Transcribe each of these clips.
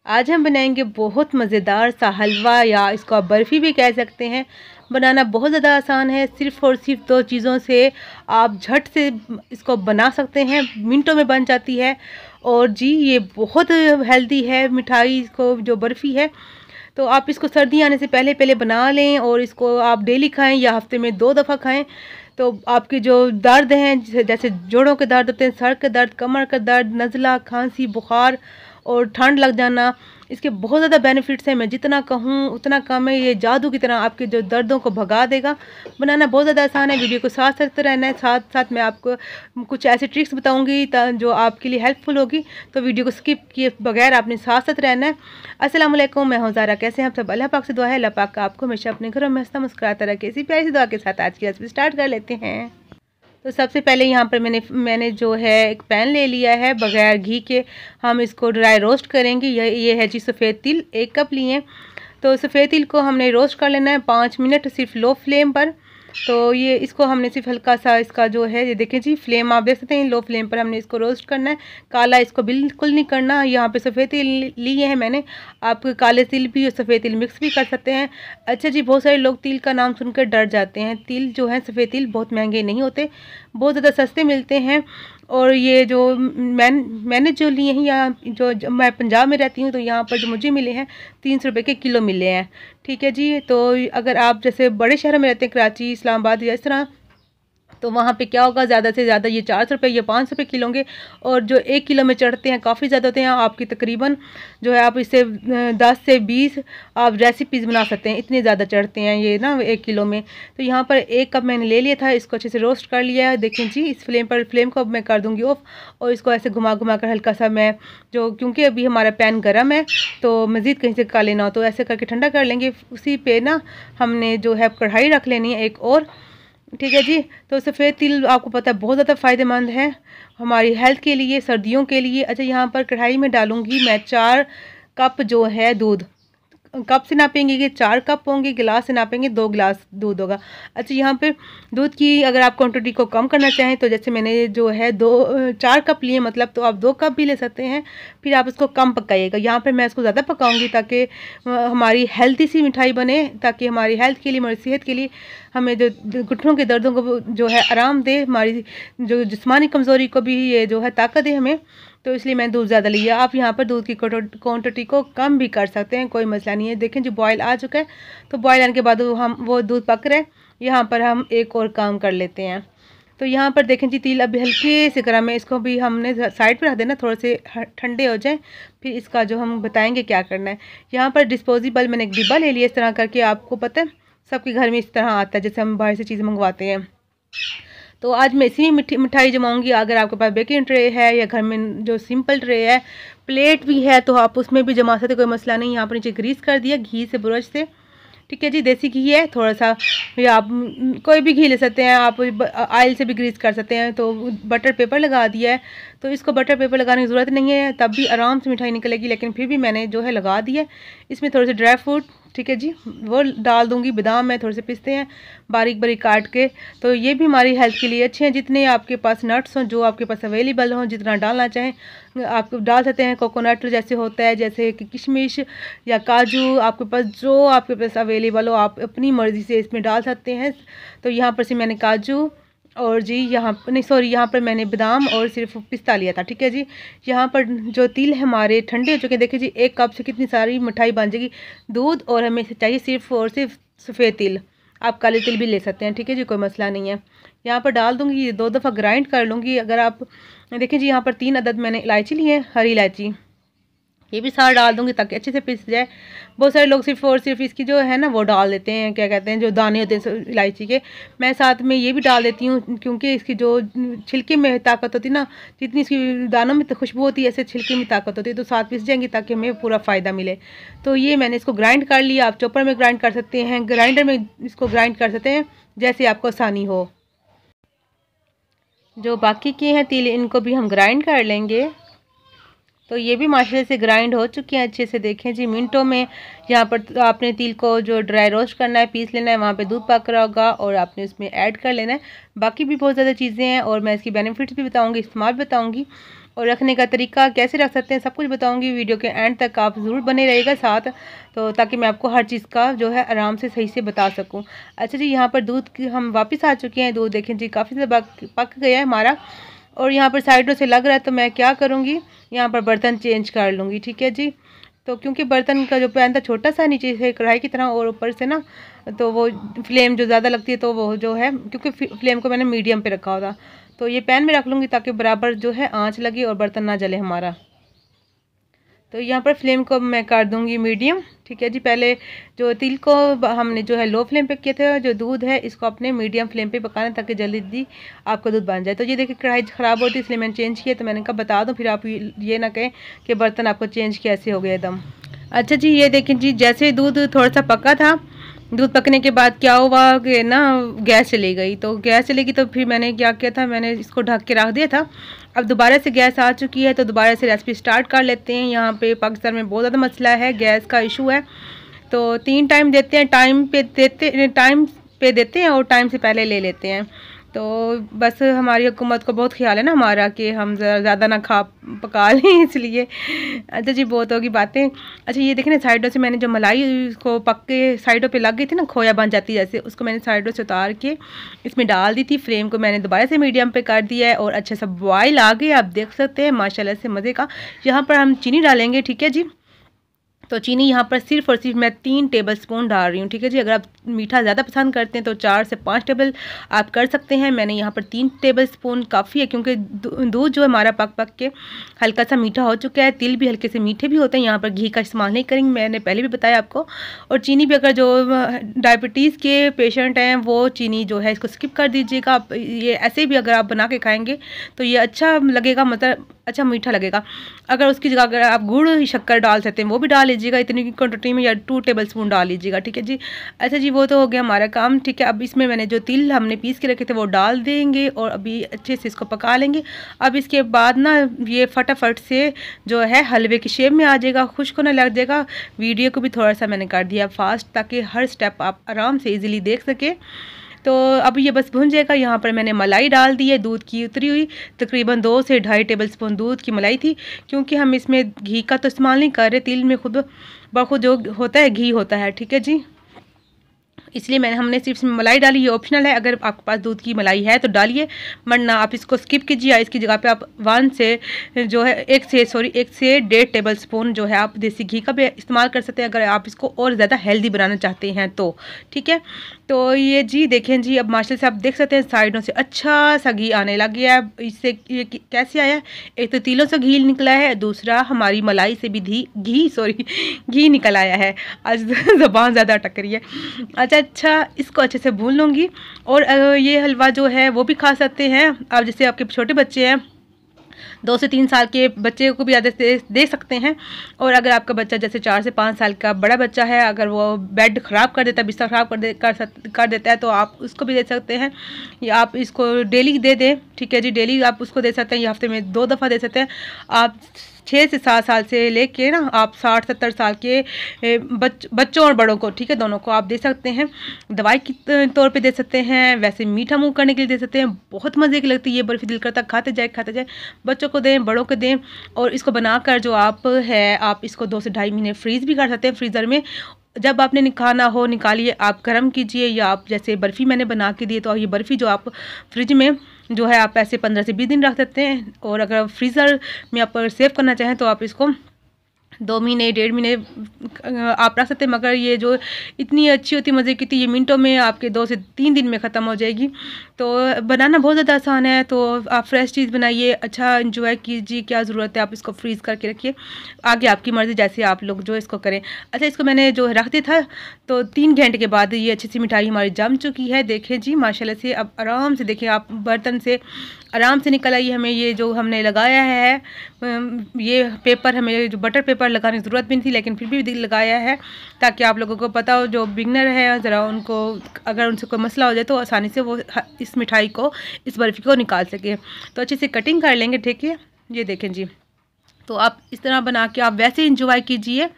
आज हम बनाएंगे बहुत मज़ेदार सा हलवा, या इसको आप बर्फ़ी भी कह सकते हैं। बनाना बहुत ज़्यादा आसान है, सिर्फ़ और सिर्फ दो चीज़ों से आप झट से इसको बना सकते हैं, मिनटों में बन जाती है। और जी ये बहुत हेल्दी है मिठाई, इसको जो बर्फ़ी है। तो आप इसको सर्दी आने से पहले पहले बना लें और इसको आप डेली खाएं या हफ्ते में 2 दफ़ा खाएं। तो आपके जो दर्द हैं, जैसे जोड़ों के दर्द होते हैं, सर के दर्द, कमर का दर्द, नज़ला, खांसी, बुखार और ठंड लग जाना, इसके बहुत ज़्यादा बेनिफिट्स हैं। मैं जितना कहूँ उतना कम है। ये जादू की तरह आपके जो दर्दों को भगा देगा। बनाना बहुत ज़्यादा आसान है। वीडियो को साथ साथ रहना है, साथ साथ मैं आपको कुछ ऐसे ट्रिक्स बताऊँगी जो आपके लिए हेल्पफुल होगी। तो वीडियो को स्किप किए बगैर आपने साथ साथ रहना है। अस्सलाम वालेकुम, मैं हूं ज़ारा। कैसे हैं आप सब? अल्लाह पाक से दुआ है, अल्लाह पाक का आपको हमेशा अपने घरों में हंसता मुस्कुराता रखे। इसी प्यारी सी दुआ के साथ आज की रेसिपी स्टार्ट कर लेते हैं। तो सबसे पहले यहाँ पर मैंने जो है एक पैन ले लिया है बगैर घी के। हम इसको ड्राई रोस्ट करेंगे। ये है जी सफ़ेद तिल, 1 कप लिए। तो सफ़ेद तिल को हमने रोस्ट कर लेना है 5 मिनट, सिर्फ लो फ्लेम पर। तो ये इसको हमने सिर्फ हल्का सा इसका जो है, ये देखें जी, फ्लेम आप देख सकते हैं, लो फ्लेम पर हमने इसको रोस्ट करना है। काला इसको बिल्कुल नहीं करना। यहाँ पे सफ़ेद तिल लिए हैं मैंने, आप काले तिल भी और सफ़ेद तिल मिक्स भी कर सकते हैं। अच्छा जी, बहुत सारे लोग तिल का नाम सुनकर डर जाते हैं। तिल जो है सफ़ेद तिल बहुत महंगे नहीं होते, बहुत ज़्यादा सस्ते मिलते हैं। और ये जो मैंने जो लिए हैं, यहाँ जो मैं पंजाब में रहती हूँ, तो यहाँ पर जो मुझे मिले हैं 300 रुपये के किलो मिले हैं। ठीक है जी। तो अगर आप जैसे बड़े शहरों में रहते हैं, कराची, इस्लामाबाद या इस तरह, तो वहाँ पे क्या होगा, ज़्यादा से ज़्यादा ये 400 रुपये या 500 रुपये किलो होंगे। और जो 1 किलो में चढ़ते हैं काफ़ी ज़्यादा होते हैं। आपकी तकरीबन जो है, आप इससे 10 से 20 आप रेसिपीज़ बना सकते हैं, इतने ज़्यादा चढ़ते हैं ये ना 1 किलो में। तो यहाँ पर 1 कप मैंने ले लिया था, इसको अच्छे से रोस्ट कर लिया है। देखें जी, इस फ्लेम को अब मैं कर दूँगी ऑफ। और इसको ऐसे घुमा घुमा कर हल्का सा मैं जो, क्योंकि अभी हमारा पैन गर्म है तो मज़ीद कहीं से का लेना हो तो ऐसे करके ठंडा कर लेंगे। उसी पे ना हमने जो है कढ़ाई रख लेनी है एक और। ठीक है जी। तो सफ़ेद तिल आपको पता है बहुत ज़्यादा फ़ायदेमंद है हमारी हेल्थ के लिए, सर्दियों के लिए। अच्छा, यहाँ पर कढ़ाई में डालूँगी मैं 4 कप जो है दूध। कप से नापेंगे कि 4 कप होंगे, गिलास से नापेंगे 2 गिलास दूध होगा। अच्छा, यहाँ पे दूध की अगर आप क्वांटिटी को कम करना चाहें तो जैसे मैंने जो है 4 कप लिए, मतलब तो आप 2 कप भी ले सकते हैं। फिर आप इसको कम पकाइएगा। यहाँ पे मैं इसको ज़्यादा पकाऊंगी ताकि हमारी हेल्थी सी मिठाई बने, ताकि हमारी हेल्थ के लिए, हमारी सेहत के लिए, हमें जो घुटनों के दर्दों को जो है आराम दे, हमारी जो जिस्मानी कमज़ोरी को भी ये जो है ताकत दे हमें। तो इसलिए मैंने दूध ज़्यादा लिया। आप यहाँ पर दूध की क्वांटिटी को कम भी कर सकते हैं, कोई मसला नहीं है। देखें जी, बॉयल आ चुका है। तो बॉयल आने के बाद वो दूध पक रहा है। यहाँ पर हम एक और काम कर लेते हैं। तो यहाँ पर देखें जी, तिल अभी हल्के से गर्म है, इसको भी हमने साइड पर रख देना, थोड़े से ठंडे हो जाएं, फिर इसका जो हम बताएंगे क्या करना है। यहाँ पर डिस्पोजेबल मैंने एक डिब्बा ले लिया इस तरह करके। आपको पता है सबके घर में इस तरह आता है, जैसे हम बाहर से चीज़ मंगवाते हैं। तो आज मैं इसी में मिठाई जमाऊंगी। अगर आपके पास बेकिंग ट्रे है या घर में जो सिंपल ट्रे है, प्लेट भी है, तो आप उसमें भी जमा सकते, कोई मसला नहीं। यहाँ पर नीचे ग्रीस कर दिया घी से, ब्रश से। ठीक है जी, देसी घी है थोड़ा सा, या आप कोई भी घी ले सकते हैं, आप ऑयल से भी ग्रीस कर सकते हैं। तो बटर पेपर लगा दिया है। तो इसको बटर पेपर लगाने की ज़रूरत नहीं है, तब भी आराम से मिठाई निकलेगी, लेकिन फिर भी मैंने जो है लगा दिया है। इसमें थोड़े से ड्राई फ्रूट, ठीक है जी, वो डाल दूंगी। बादाम है, थोड़े से पिस्ते हैं बारीक बारीक काट के। तो ये भी हमारी हेल्थ के लिए अच्छे हैं। जितने आपके पास नट्स हों, जो आपके पास अवेलेबल हों, जितना डालना चाहें आप डाल सकते हैं। कोकोनट जैसे होता है, जैसे कि किशमिश या काजू, आपके पास जो आपके पास अवेलेबल हो आप अपनी मर्ज़ी से इसमें डाल सकते हैं। तो यहाँ पर से मैंने काजू और जी यहाँ नहीं सॉरी यहाँ पर मैंने बादाम और सिर्फ पिस्ता लिया था। ठीक है जी। यहाँ पर जो तिल हमारे ठंडे हो चुके हैं, देखिए जी, 1 कप से कितनी सारी मिठाई बन जाएगी। दूध और हमें चाहिए सिर्फ और सिर्फ सफ़ेद तिल, आप काले तिल भी ले सकते हैं। ठीक है जी, कोई मसला नहीं है। यहाँ पर डाल दूँगी, ये 2 दफ़ा ग्राइंड कर लूँगी। अगर आप देखिए जी, यहाँ पर 3 अदद मैंने इलायची ली है, हरी इलायची, ये भी सारा डाल दूंगी ताकि अच्छे से पिस जाए। बहुत सारे लोग सिर्फ और सिर्फ इसकी जो है ना वो डाल देते हैं, क्या कहते हैं, जो दाने होते हैं इलायची के। मैं साथ में ये भी डाल देती हूँ, क्योंकि इसकी जो छिलके में ताकत होती है ना, जितनी इसकी दानों में तो खुशबू होती है, ऐसे छिलके में ताकत होती है, तो साथ पिस जाएंगी ताकि हमें पूरा फ़ायदा मिले। तो ये मैंने इसको ग्राइंड कर लिया। आप चॉपर में ग्राइंड कर सकते हैं, ग्राइंडर में इसको ग्राइंड कर सकते हैं, जैसे आपको आसानी हो। जो बाकी के हैं तिल, इनको भी हम ग्राइंड कर लेंगे। तो ये भी माशाल्लाह से ग्राइंड हो चुके हैं अच्छे से, देखें जी, मिनटों में। यहाँ पर तो आपने तिल को जो ड्राई रोस्ट करना है, पीस लेना है, वहाँ पे दूध पक रहा होगा और आपने उसमें ऐड कर लेना है। बाकी भी बहुत ज़्यादा चीज़ें हैं और मैं इसकी बेनिफिट्स भी बताऊँगी, इस्तेमाल बताऊँगी। और रखने का तरीका कैसे रख सकते हैं सब कुछ बताऊंगी। वीडियो के एंड तक आप ज़रूर बने रहिएगा साथ, तो ताकि मैं आपको हर चीज़ का जो है आराम से सही से बता सकूं। अच्छा जी, यहाँ पर दूध की हम वापस आ चुके हैं। दूध देखें जी काफ़ी ज़्यादा पक गया है हमारा, और यहाँ पर साइडों से लग रहा है, तो मैं क्या करूँगी, यहाँ पर बर्तन चेंज कर लूँगी। ठीक है जी, तो क्योंकि बर्तन का जो पैन था छोटा सा, नीचे से कढ़ाई की तरह और ऊपर से ना, तो वो फ्लेम जो ज़्यादा लगती है तो वो जो है, क्योंकि फ्लेम को मैंने मीडियम पे रखा होता, तो ये पैन में रख लूँगी ताकि बराबर जो है आंच लगे और बर्तन ना जले हमारा। तो यहाँ पर फ्लेम को मैं कर दूँगी मीडियम। ठीक है जी, पहले जो तिल को हमने जो है लो फ्लेम पे किए थे, जो दूध है इसको अपने मीडियम फ्लेम पे पकाना ताकि जल्दी आपका दूध बन जाए। तो ये देखिए कढ़ाई ख़राब होती है इसलिए मैंने चेंज किया, तो मैंने कहा बता दूँ, फिर आप ये ना कहें कि बर्तन आपको चेंज कैसे हो गया एकदम। अच्छा जी, ये देखें जी, जैसे दूध थोड़ा सा पका था, दूध पकने के बाद क्या हुआ कि ना गैस चली गई। तो गैस चली गई तो फिर मैंने क्या किया था, मैंने इसको ढक के रख दिया था। अब दोबारा से गैस आ चुकी है, तो दोबारा से रेसिपी स्टार्ट कर लेते हैं। यहाँ पे पाकिस्तान में बहुत ज़्यादा मसला है, गैस का इशू है, तो 3 टाइम देते हैं, टाइम पे देते हैं और टाइम से पहले ले लेते हैं। तो बस हमारी हुकूमत को बहुत ख्याल है ना हमारा कि हम ज़्यादा ना पका लें, इसलिए। अच्छा जी, बहुत होगी बातें। अच्छा ये देखें ना, साइडों से मैंने जो मलाई को पक के साइडों पे लग गई थी ना, खोया बन जाती है जैसे, उसको मैंने साइडों से उतार के इसमें डाल दी थी। फ्लेम को मैंने दोबारा से मीडियम पे कर दिया है और अच्छा सा बॉयल आ गया, आप देख सकते हैं माशाल्लाह से मज़े का। यहाँ पर हम चीनी डालेंगे। ठीक है जी, तो चीनी यहाँ पर सिर्फ और सिर्फ मैं 3 टेबलस्पून डाल रही हूँ। ठीक है जी, अगर आप मीठा ज़्यादा पसंद करते हैं तो 4 से 5 टेबल आप कर सकते हैं। मैंने यहाँ पर 3 टेबलस्पून काफ़ी है, क्योंकि दूध जो है हमारा पक के हल्का सा मीठा हो चुका है। तिल भी हल्के से मीठे भी होते हैं। यहाँ पर घी का इस्तेमाल नहीं करेंगे, मैंने पहले भी बताया आपको। और चीनी भी, अगर जो डायबिटीज़ के पेशेंट हैं वो चीनी जो है इसको स्किप कर दीजिएगा। ये ऐसे भी अगर आप बना के खाएँगे तो ये अच्छा लगेगा, मतलब अच्छा मीठा लगेगा। अगर उसकी जगह अगर आप गुड़ शक्कर डाल सकते हैं वो भी डाल लीजिएगा, इतनी क्वांटिटी में, या 2 टेबलस्पून डाल लीजिएगा। ठीक है जी, अच्छा जी, वो तो हो गया हमारा काम। ठीक है, अब इसमें मैंने जो तिल हमने पीस के रखे थे वो डाल देंगे और अभी अच्छे से इसको पका लेंगे। अब इसके बाद ना ये फटाफट से जो है हलवे की शेप में आ जाएगा, खुश्क होने लग जाएगा। वीडियो को भी थोड़ा सा मैंने कर दिया फास्ट, ताकि हर स्टेप आप आराम से ईजिली देख सकें। तो अब ये बस भुन जाएगा। यहाँ पर मैंने मलाई डाल दी है, दूध की उतरी हुई, तकरीबन 2 से 2.5 टेबलस्पून दूध की मलाई थी, क्योंकि हम इसमें घी का तो इस्तेमाल नहीं कर रहे, तिल में खुद बखुद जो होता है घी होता है। ठीक है जी, इसलिए हमने सिर्फ मलाई डाली। ये ऑप्शनल है, अगर आपके पास दूध की मलाई है तो डालिए, वरना आप इसको स्किप कीजिए। इसकी जगह पे आप 1 से 1.5 टेबलस्पून जो है आप देसी घी का भी इस्तेमाल कर सकते हैं, अगर आप इसको और ज़्यादा हेल्दी बनाना चाहते हैं तो। ठीक है, तो ये जी देखें जी, अब माशाल्लाह से आप देख सकते हैं साइडों से अच्छा सा घी आने लग गया है। इससे ये कैसे आया है, एक तो तिलों से घी निकला है, दूसरा हमारी मलाई से भी घी निकल आया है। आज ज़बान ज़्यादा अटक रही है। अच्छा, इसको अच्छे से भून लूँगी। और ये हलवा जो है वो भी खा सकते हैं आप, जैसे आपके छोटे बच्चे हैं, 2 से 3 साल के बच्चे को भी दे सकते हैं। और अगर आपका बच्चा जैसे 4 से 5 साल का बड़ा बच्चा है, अगर वो बेड ख़राब कर देता है, बिस्तर ख़राब कर देता है, तो आप उसको भी दे सकते हैं, या आप इसको डेली दे दें। ठीक है जी, डेली आप उसको दे सकते हैं, या हफ्ते में 2 दफ़ा दे सकते हैं। आप 6 से 7 साल से लेके ना आप 60-70 साल के बच्चों और बड़ों को, ठीक है, दोनों को आप दे सकते हैं। दवाई के तौर पे दे सकते हैं, वैसे मीठा मुँह करने के लिए दे सकते हैं। बहुत मज़े की लगती है ये बर्फ़ी, दिल करता खाते जाए। बच्चों को दें, बड़ों को दें। और इसको बनाकर जो आप इसको 2 से 2.5 महीने फ्रीज़ भी कर सकते हैं फ्रीज़र में। जब आपने खाना हो निकालिए, आप गर्म कीजिए, या आप जैसे बर्फ़ी मैंने बना के दी, तो ये बर्फ़ी जो आप फ्रिज में जो है आप ऐसे 15 से 20 दिन रख सकते हैं। और अगर फ्रीज़र में आप सेव करना चाहें तो आप इसको 2 महीने 1.5 महीने आप रख सकते हैं। मगर ये जो इतनी अच्छी होती मज़े की थी, ये मिनटों में आपके 2 से 3 दिन में ख़त्म हो जाएगी। तो बनाना बहुत ज़्यादा आसान है, तो आप फ्रेश चीज़ बनाइए, अच्छा इंजॉय कीजिए। क्या ज़रूरत है, आप इसको फ्रीज़ करके रखिए, आगे आपकी मर्ज़ी, जैसे आप लोग जो इसको करें। अच्छा, इसको मैंने जो रख दिया था, तो 3 घंटे के बाद ये अच्छी सी मिठाई हमारी जम चुकी है। देखिए जी माशाल्लाह से, अब आराम से देखिए आप बर्तन से आराम से निकल आई। हमें ये जो हमने लगाया है ये पेपर, हमें जो बटर पेपर लगाने की ज़रूरत भी नहीं थी, लेकिन फिर भी लगाया है ताकि आप लोगों को पता हो, जो बिगनर है ज़रा उनको अगर उनसे कोई मसला हो जाए तो आसानी से वो इस मिठाई को, इस बर्फ़ी को निकाल सके। तो अच्छे से कटिंग कर लेंगे। ठीक है, ये देखें जी, तो आप इस तरह बना के आप वैसे इंजॉय कीजिए।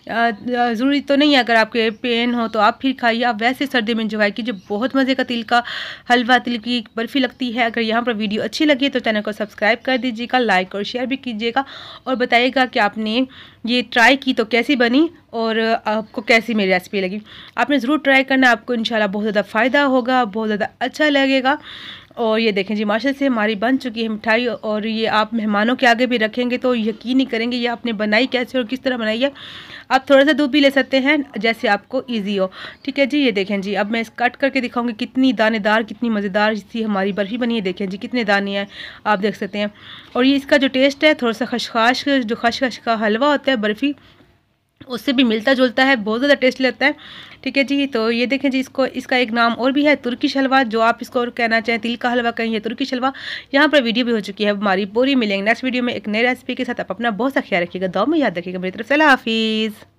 ज़रूरी तो नहीं है अगर आपके पेन हो तो आप फिर खाइए, आप वैसे सर्दी में इंजॉय कीजिए। बहुत मज़े का तिल का हलवा, तिल की बर्फ़ी लगती है। अगर यहाँ पर वीडियो अच्छी लगी तो चैनल को सब्सक्राइब कर दीजिएगा, लाइक और शेयर भी कीजिएगा और बताइएगा कि आपने ये ट्राई की तो कैसी बनी और आपको कैसी मेरी रेसिपी लगी। आपने ज़रूर ट्राई करना, आपको इंशाल्लाह बहुत ज़्यादा फ़ायदा होगा, बहुत ज़्यादा अच्छा लगेगा। और ये देखें जी, माशाल्लाह से हमारी बन चुकी है मिठाई और ये आप मेहमानों के आगे भी रखेंगे तो यकीन नहीं करेंगे ये आपने बनाई कैसे और किस तरह बनाई है। आप थोड़ा सा दूध भी ले सकते हैं जैसे आपको इजी हो। ठीक है जी, ये देखें जी, अब मैं इस कट करके दिखाऊंगी कितनी दानेदार, कितनी मज़ेदार सी हमारी बर्फ़ी बनी है। देखें जी कितने दाने हैं, आप देख सकते हैं। और ये इसका जो टेस्ट है थोड़ा सा खशखाश, जो खशखश का हलवा होता है बर्फ़ी, उससे भी मिलता जुलता है, बहुत ज़्यादा टेस्ट लगता है। ठीक है जी, तो ये देखें जी, इसका एक नाम और भी है, तुर्किश हलवा, जो आप इसको और कहना चाहें तिल का हलवा कहें या तुर्किश हलवा। यहाँ पर वीडियो भी हो चुकी है हमारी पूरी। मिलेंगे नेक्स्ट वीडियो में एक नई रेसिपी के साथ। आप अपना बहुत सा ख्याल रखिएगा, दुआ में याद रखिएगा। मेरी तरफ से अल्लाह हाफिज़।